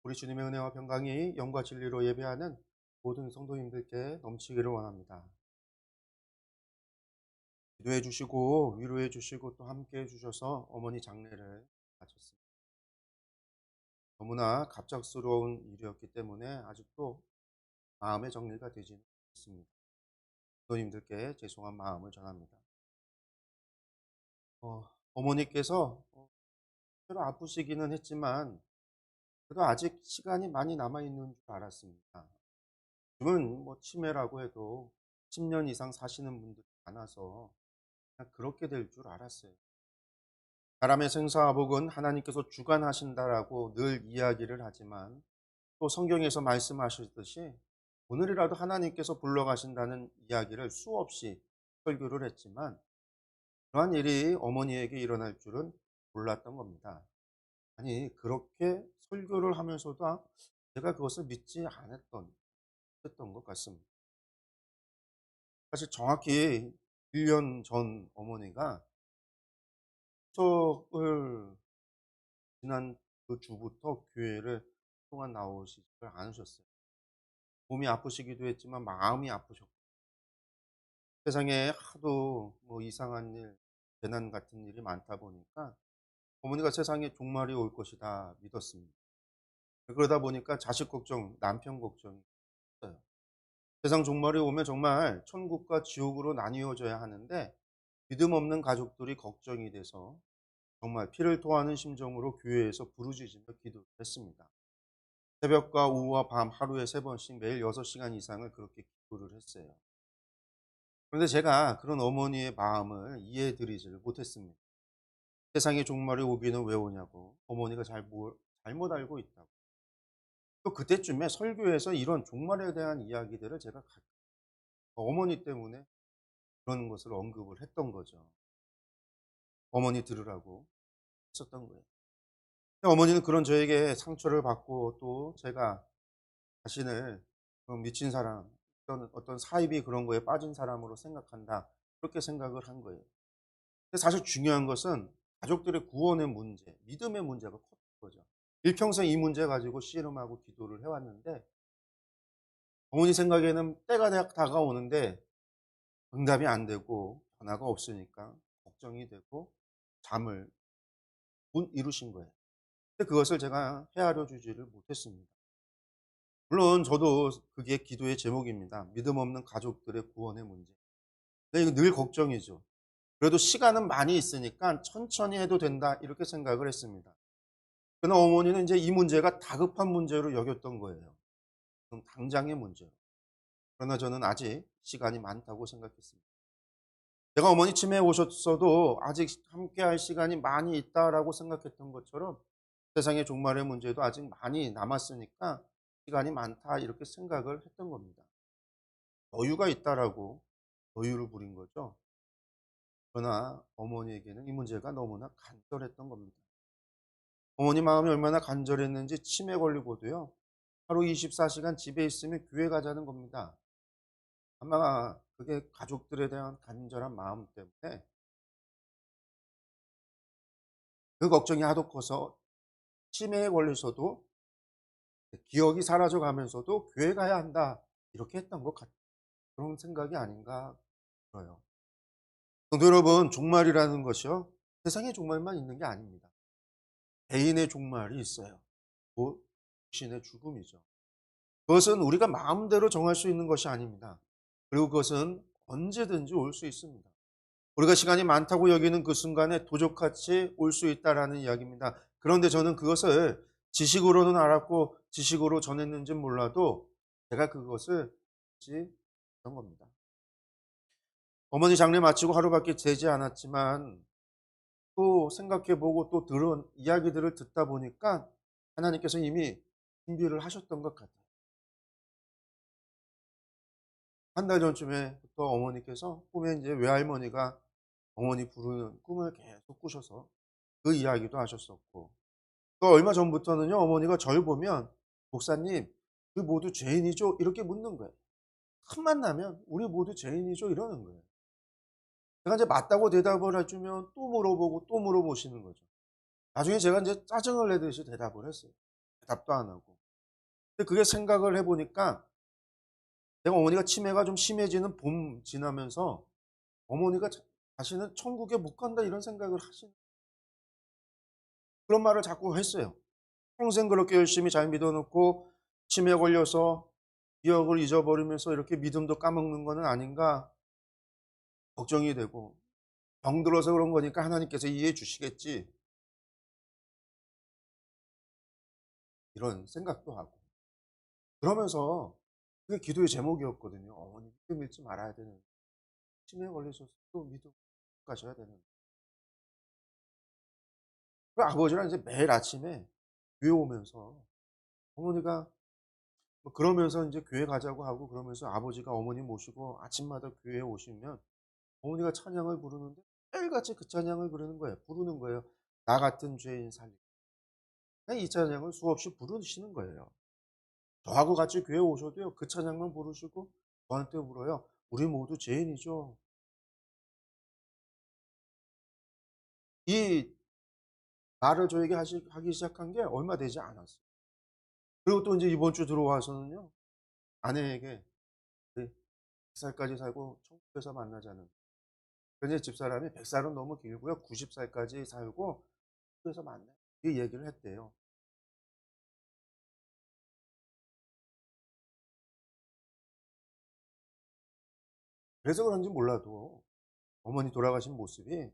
우리 주님의 은혜와 평강이 영과 진리로 예배하는 모든 성도님들께 넘치기를 원합니다. 기도해 주시고 위로해 주시고 또 함께 해 주셔서 어머니 장례를 마쳤습니다. 너무나 갑작스러운 일이었기 때문에 아직도 마음의 정리가 되지는 않습니다. 성도님들께 죄송한 마음을 전합니다. 어머니께서 때로 아프시기는 했지만 그래도 아직 시간이 많이 남아 있는 줄 알았습니다. 요즘은 뭐 치매라고 해도 10년 이상 사시는 분들이 많아서 그냥 그렇게 될 줄 알았어요. 사람의 생사화복은 하나님께서 주관하신다라고 늘 이야기를 하지만 또 성경에서 말씀하셨듯이 오늘이라도 하나님께서 불러가신다는 이야기를 수없이 설교를 했지만 그러한 일이 어머니에게 일어날 줄은 몰랐던 겁니다. 아니 그렇게 설교를 하면서도 제가 그것을 믿지 않았던 것 같습니다. 사실 정확히 1년 전 어머니가 추석을 지난 그 주부터 교회를 그동안 나오시지를 않으셨어요. 몸이 아프시기도 했지만 마음이 아프셨고 세상에 하도 뭐 이상한 일, 재난 같은 일이 많다 보니까 어머니가 세상에 종말이 올 것이다 믿었습니다. 그러다 보니까 자식 걱정, 남편 걱정이 있어요. 세상 종말이 오면 정말 천국과 지옥으로 나뉘어져야 하는데 믿음 없는 가족들이 걱정이 돼서 정말 피를 토하는 심정으로 교회에서 부르짖으며 기도를 했습니다. 새벽과 오후와 밤 하루에 3번씩 매일 6시간 이상을 그렇게 기도를 했어요. 그런데 제가 그런 어머니의 마음을 이해해 드리지를 못했습니다. 세상에 종말이 오기는 왜 오냐고 어머니가 잘못 알고 있다고. 또 그때쯤에 설교에서 이런 종말에 대한 이야기들을 제가 어머니 때문에 그런 것을 언급을 했던 거죠. 어머니 들으라고 했었던 거예요. 어머니는 그런 저에게 상처를 받고 또 제가 자신을 미친 사람, 어떤 사입이 그런 거에 빠진 사람으로 생각한다. 그렇게 생각을 한 거예요. 근데 사실 중요한 것은 가족들의 구원의 문제, 믿음의 문제가 컸던 거죠. 일평생 이 문제 가지고 씨름하고 기도를 해왔는데 어머니 생각에는 때가 다가오는데 응답이 안 되고 변화가 없으니까 걱정이 되고 잠을 못 이루신 거예요. 근데 그것을 제가 헤아려 주지를 못했습니다. 물론 저도 그게 기도의 제목입니다. 믿음 없는 가족들의 구원의 문제. 근데 이거 늘 걱정이죠. 그래도 시간은 많이 있으니까 천천히 해도 된다 이렇게 생각을 했습니다. 그러나 어머니는 이제 이 문제가 다급한 문제로 여겼던 거예요. 그럼 당장의 문제로. 그러나 저는 아직 시간이 많다고 생각했습니다. 제가 어머니 치매에 오셨어도 아직 함께할 시간이 많이 있다라고 생각했던 것처럼 세상의 종말의 문제도 아직 많이 남았으니까 시간이 많다 이렇게 생각을 했던 겁니다. 여유가 있다라고 여유를 부린 거죠. 그러나 어머니에게는 이 문제가 너무나 간절했던 겁니다. 어머니 마음이 얼마나 간절했는지 치매 걸리고도요. 하루 24시간 집에 있으면 교회 가자는 겁니다. 아마 그게 가족들에 대한 간절한 마음 때문에 그 걱정이 하도 커서 치매에 걸려서도 기억이 사라져 가면서도 '교회 가야 한다.' 이렇게 했던 것 같아요. 그런 생각이 아닌가 들어요. 성도 여러분, 종말이라는 것이요. 세상의 종말만 있는 게 아닙니다. 개인의 종말이 있어요. 곧 육신의 죽음이죠. 그것은 우리가 마음대로 정할 수 있는 것이 아닙니다. 그리고 그것은 언제든지 올 수 있습니다. 우리가 시간이 많다고 여기는 그 순간에 도적같이 올 수 있다라는 이야기입니다. 그런데 저는 그것을 지식으로는 알았고 지식으로 전했는지는 몰라도 제가 그것을 알지 못한 겁니다. 어머니 장례 마치고 하루밖에 되지 않았지만 또 생각해 보고 또 들은 이야기들을 듣다 보니까 하나님께서 이미 준비를 하셨던 것 같아요. 한 달 전쯤에부터 어머니께서 꿈에 이제 외할머니가 어머니 부르는 꿈을 계속 꾸셔서 그 이야기도 하셨었고 또 얼마 전부터는요 어머니가 저를 보면 "목사님 우리 모두 죄인이죠?" 이렇게 묻는 거예요. 틈만 나면 "우리 모두 죄인이죠?" 이러는 거예요. 제가 이제 맞다고 대답을 해 주면 또 물어보고 또 물어보시는 거죠. 나중에 제가 인제 짜증을 내듯이 대답을 했어요. 대답도 안 하고. 근데 그게 생각을 해 보니까 내가 어머니가 치매가 좀 심해지는 봄 지나면서 어머니가 자신은 '천국에 못 간다.' 이런 생각을 하신 그런 말을 자꾸 했어요. 평생 그렇게 열심히 잘 믿어 놓고 치매에 걸려서 기억을 잊어버리면서 이렇게 믿음도 까먹는 거는 아닌가 걱정이 되고, 병들어서 그런 거니까 하나님께서 이해해 주시겠지 이런 생각도 하고, 그러면서 그게 기도의 제목이었거든요. '어머니 믿음 잃지 말아야 되는데 치매에 걸리셔서 또 믿음 가셔야 되는데.' 그 아버지랑 이제 매일 아침에 교회 오면서 어머니가 뭐 그러면서 인제 교회 가자고 하고, 그러면서 아버지가 어머니 모시고 아침마다 교회에 오시면 어머니가 찬양을 부르는데 매일같이 그 찬양을 부르는 거예요. "나 같은 죄인 살리라." 그냥 이 찬양을 수없이 부르시는 거예요. 저하고 같이 교회에 오셔도요, 그 찬양만 부르시고 저한테 물어요. "우리 모두 죄인이죠." 이 말을 저에게 하기 시작한 게 얼마 되지 않았어요. 그리고 또 인제 이번 주 들어와서는요, 아내에게 "우리 100 살까지 살고 천국에서 만나자는." 근데 집사람이 "100 살은 너무 길고요. 90 살까지 살고 천국에서 만나요." 이 얘기를 했대요. 그래서 그런지 몰라도 어머니 돌아가신 모습이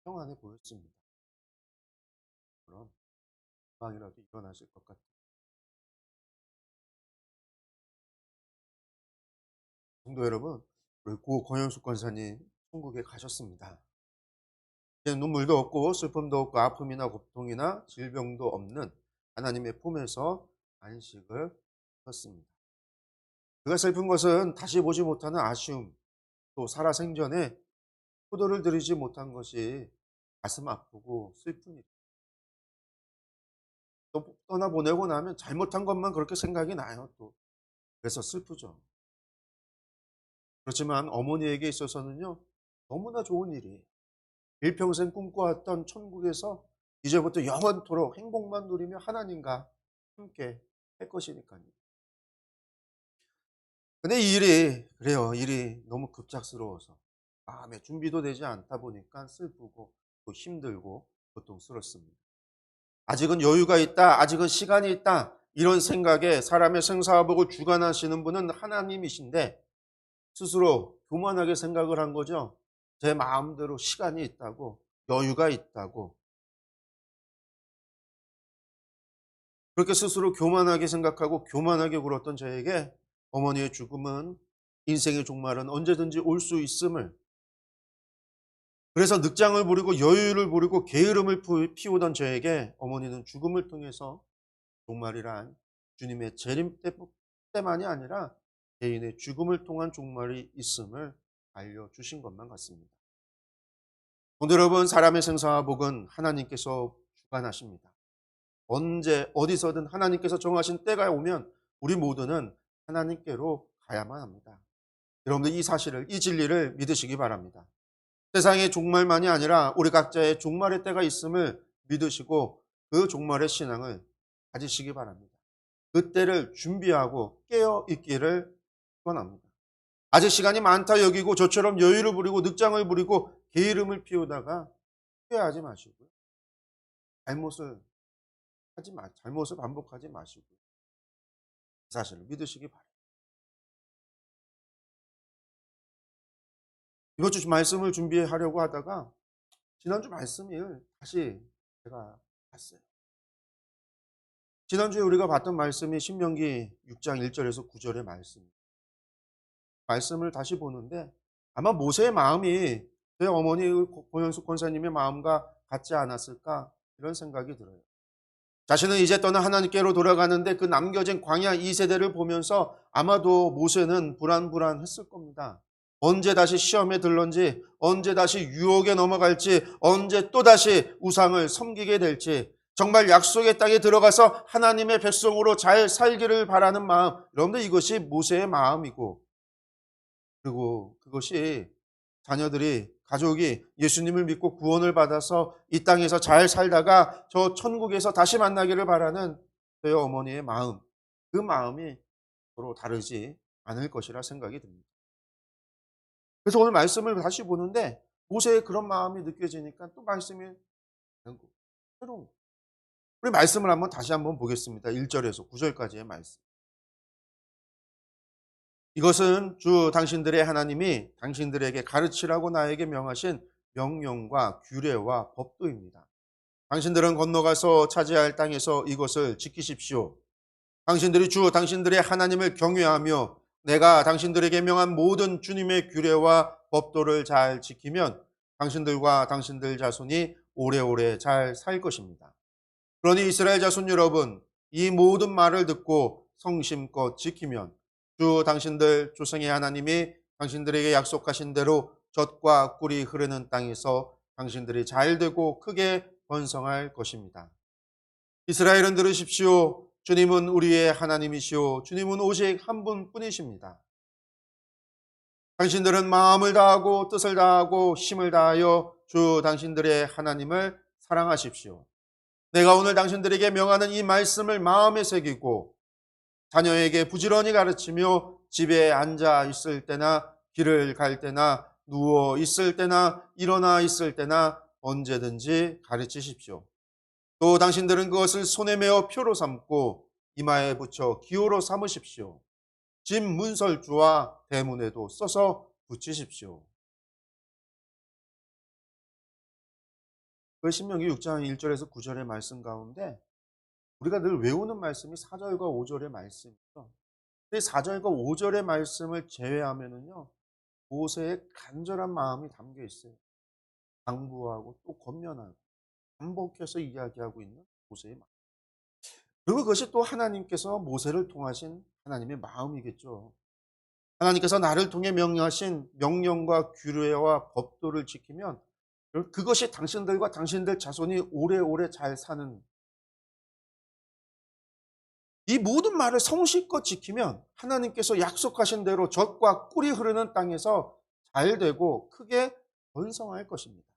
평안해 보였습니다. 그럼 금방이라도 일어나실 것 같아요. 성도 여러분, 우리 고 권영숙 권사님 천국에 가셨습니다. 이제 눈물도 없고 슬픔도 없고 아픔이나 고통이나 질병도 없는 하나님의 품에서 안식을 하셨습니다. 그가 슬픈 것은 다시 보지 못하는 아쉬움, 또 살아생전에 효도를 드리지 못한 것이 가슴 아프고 슬픕니다. 또 떠나보내고 나면 잘못한 것만 그렇게 생각이 나요 또. 그래서 슬프죠. 그렇지만 어머니에게 있어서는요, 너무나 좋은 일이에요. 일평생 꿈꿔왔던 천국에서 이제부터 영원토록 행복만 누리며 하나님과 함께 할 것이니까요. 근데 이 일이 그래요. 일이 너무 급작스러워서 마음에 준비도 되지 않다 보니까 슬프고 또 힘들고 고통스럽습니다. 아직은 여유가 있다. 아직은 시간이 있다. 이런 생각에 사람의 생사화복을 주관하시는 분은 하나님이신데 스스로 교만하게 생각을 한 거죠. 제 마음대로 시간이 있다고, 여유가 있다고. 그렇게 스스로 교만하게 생각하고 교만하게 굴었던 저에게 어머니의 죽음은 인생의 종말은 언제든지 올 수 있음을, 그래서 늑장을 부리고 여유를 부리고 게으름을 피우던 저에게 어머니는 죽음을 통해서 종말이란 주님의 재림 때만이 아니라 개인의 죽음을 통한 종말이 있음을 알려주신 것만 같습니다. 오늘 여러분, 사람의 생사와 복은 하나님께서 주관하십니다. 언제 어디서든 하나님께서 정하신 때가 오면 우리 모두는 하나님께로 가야만 합니다. 여러분들 이 사실을, 이 진리를 믿으시기 바랍니다. 세상의 종말만이 아니라 우리 각자의 종말의 때가 있음을 믿으시고 그 종말의 신앙을 가지시기 바랍니다. 그 때를 준비하고 깨어 있기를 축원합니다. 아직 시간이 많다 여기고 저처럼 여유를 부리고 늑장을 부리고 게으름을 피우다가 후회하지 마시고요. 잘못을 잘못을 반복하지 마시고 그 사실을 믿으시기 바랍니다. 이번 주 말씀을 준비하려고 하다가 지난주 말씀을 다시 제가 봤어요. 지난주에 우리가 봤던 말씀이 신명기 6장 1절에서 9절의 말씀을 다시 보는데 아마 모세의 마음이 제 어머니 고현숙 권사님의 마음과 같지 않았을까 이런 생각이 들어요. 자신은 이제 떠나 하나님께로 돌아가는데 그 남겨진 광야 2세대를 보면서 아마도 모세는 불안했을 겁니다. 언제 다시 시험에 들런지, 언제 다시 유혹에 넘어갈지, 언제 또다시 우상을 섬기게 될지, 정말 약속의 땅에 들어가서 하나님의 백성으로 잘 살기를 바라는 마음, 여러분들 이것이 모세의 마음이고, 그리고 그것이 자녀들이, 가족이 예수님을 믿고 구원을 받아서 이 땅에서 잘 살다가 저 천국에서 다시 만나기를 바라는 저희 어머니의 마음, 그 마음이 서로 다르지 않을 것이라 생각이 듭니다. 그래서 오늘 말씀을 다시 보는데 모세의 그런 마음이 느껴지니까 또 말씀이 다른 거, 새로운 거. 우리 말씀을 다시 한번 보겠습니다. 1절에서 9절까지의 말씀. 이것은 주 당신들의 하나님이 당신들에게 가르치라고 나에게 명하신 명령과 규례와 법도입니다. 당신들은 건너가서 차지할 땅에서 이것을 지키십시오. 당신들이 주 당신들의 하나님을 경외하며 내가 당신들에게 명한 모든 주님의 규례와 법도를 잘 지키면 당신들과 당신들 자손이 오래오래 잘 살 것입니다. 그러니 이스라엘 자손 여러분, 이 모든 말을 듣고 성심껏 지키면 주 당신들 조상의 하나님이 당신들에게 약속하신 대로 젖과 꿀이 흐르는 땅에서 당신들이 잘되고 크게 번성할 것입니다. 이스라엘은 들으십시오. 주님은 우리의 하나님이시오. 주님은 오직 한 분뿐이십니다. 당신들은 마음을 다하고 뜻을 다하고 힘을 다하여 주 당신들의 하나님을 사랑하십시오. 내가 오늘 당신들에게 명하는 이 말씀을 마음에 새기고 자녀에게 부지런히 가르치며 집에 앉아 있을 때나 길을 갈 때나 누워 있을 때나 일어나 있을 때나 언제든지 가르치십시오. 또 당신들은 그것을 손에 메어 표로 삼고 이마에 붙여 기호로 삼으십시오. 집 문설주와 대문에도 써서 붙이십시오. 그 신명기 6장 1절에서 9절의 말씀 가운데 우리가 늘 외우는 말씀이 4절과 5절의 말씀이죠. 이 4절과 5절의 말씀을 제외하면은요, 모세의 간절한 마음이 담겨 있어요. 당부하고 또 권면하고 반복해서 이야기하고 있는 모세의 마음. 그리고 그것이 또 하나님께서 모세를 통하신 하나님의 마음이겠죠. 하나님께서 나를 통해 명령하신 명령과 규례와 법도를 지키면 그것이 당신들과 당신들 자손이 오래오래 잘 사는, 이 모든 말을 성실껏 지키면 하나님께서 약속하신 대로 젖과 꿀이 흐르는 땅에서 잘되고 크게 번성할 것입니다.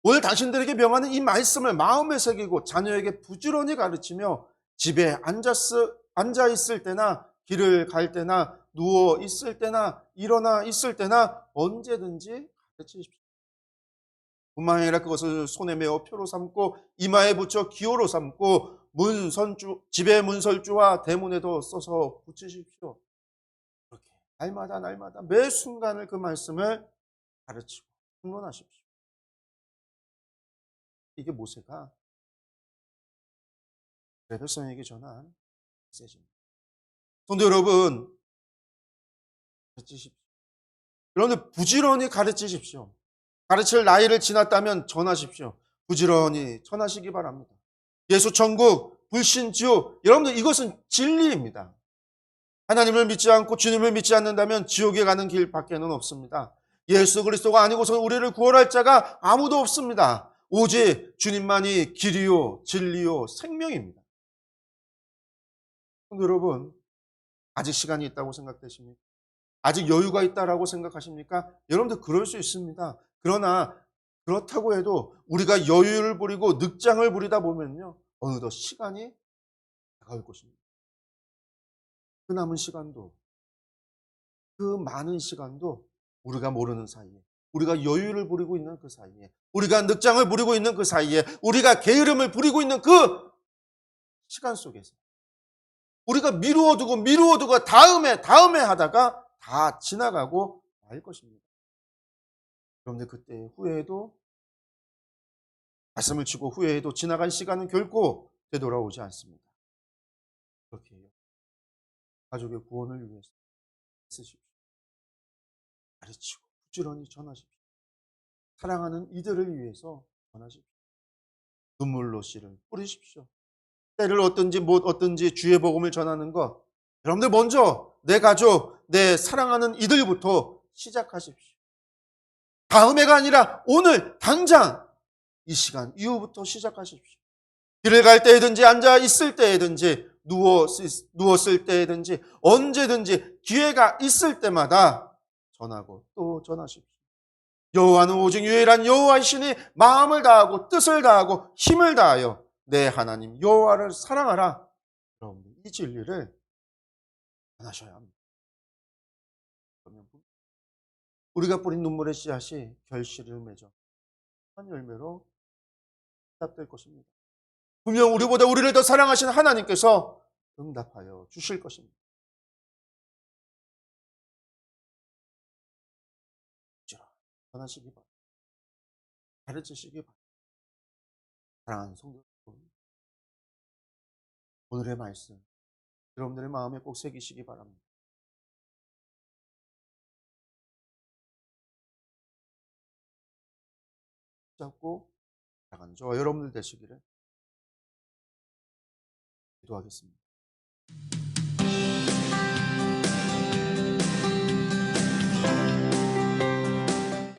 오늘 당신들에게 명하는 이 말씀을 마음에 새기고 자녀에게 부지런히 가르치며 집에 앉아 있을 때나 길을 갈 때나 누워 있을 때나 일어나 있을 때나 언제든지 가르치십시오. 뿐만 아니라 그것을 손에 메어 표로 삼고 이마에 붙여 기호로 삼고 집의 문설주와 대문에도 써서 붙이십시오. 그렇게 날마다 매 순간을 그 말씀을 가르치고 훈련하십시오. 이게 모세가 백성에게 전한 메시지입니다. 성도 여러분, 가르치십시오. 여러분들 부지런히 가르치십시오. 가르칠 나이를 지났다면 전하십시오. 부지런히 전하시기 바랍니다. 예수 천국, 불신지옥, 여러분들 이것은 진리입니다. 하나님을 믿지 않고 주님을 믿지 않는다면 지옥에 가는 길 밖에는 없습니다. 예수 그리스도가 아니고서 우리를 구원할 자가 아무도 없습니다. 오직 주님만이 길이요 진리요 생명입니다. 여러분, 아직 시간이 있다고 생각되십니까? 아직 여유가 있다라고 생각하십니까? 여러분들 그럴 수 있습니다. 그러나 그렇다고 해도 우리가 여유를 부리고 늑장을 부리다 보면요, 어느덧 시간이 다가올 것입니다. 그 남은 시간도, 그 많은 시간도 우리가 모르는 사이에, 우리가 여유를 부리고 있는 그 사이에, 우리가 늑장을 부리고 있는 그 사이에, 우리가 게으름을 부리고 있는 그 시간 속에서 우리가 미루어두고 다음에 하다가 다 지나가고 말 것입니다. 그런데 그때 후회해도, 말씀을 치고 후회해도 지나간 시간은 결코 되돌아오지 않습니다. 그렇게 해요. 가족의 구원을 위해서 쓰십시오. 가르치고 부지런히 전하십시오. 사랑하는 이들을 위해서 전하십시오. 눈물로 씨를 뿌리십시오. 때를 얻든지 못 얻든지 주의 복음을 전하는 것, 여러분들 먼저 내 가족, 내 사랑하는 이들부터 시작하십시오. 다음 해가 아니라 오늘 당장 이 시간 이후부터 시작하십시오. 길을 갈 때든지 앉아 있을 때든지 누웠을 때든지 언제든지 기회가 있을 때마다 전하고 또 전하십시오. 여호와는 오직 유일한 여호와이시니 마음을 다하고 뜻을 다하고 힘을 다하여 내 하나님 여호와를 사랑하라. 여러분들 이 진리를 전하셔야 합니다. 그러면 우리가 뿌린 눈물의 씨앗이 결실을 맺어 한 열매로 응답될 것입니다. 분명 우리보다 우리를 더 사랑하시는 하나님께서 응답하여 주실 것입니다. 전하시기 바랍니다. 가르치시기 바랍니다. 사랑하는 성도 여러분, 오늘의 말씀 여러분들의 마음에 꼭 새기시기 바랍니다. 잡고 나가는 저와 여러분들 되시기를 기도하겠습니다.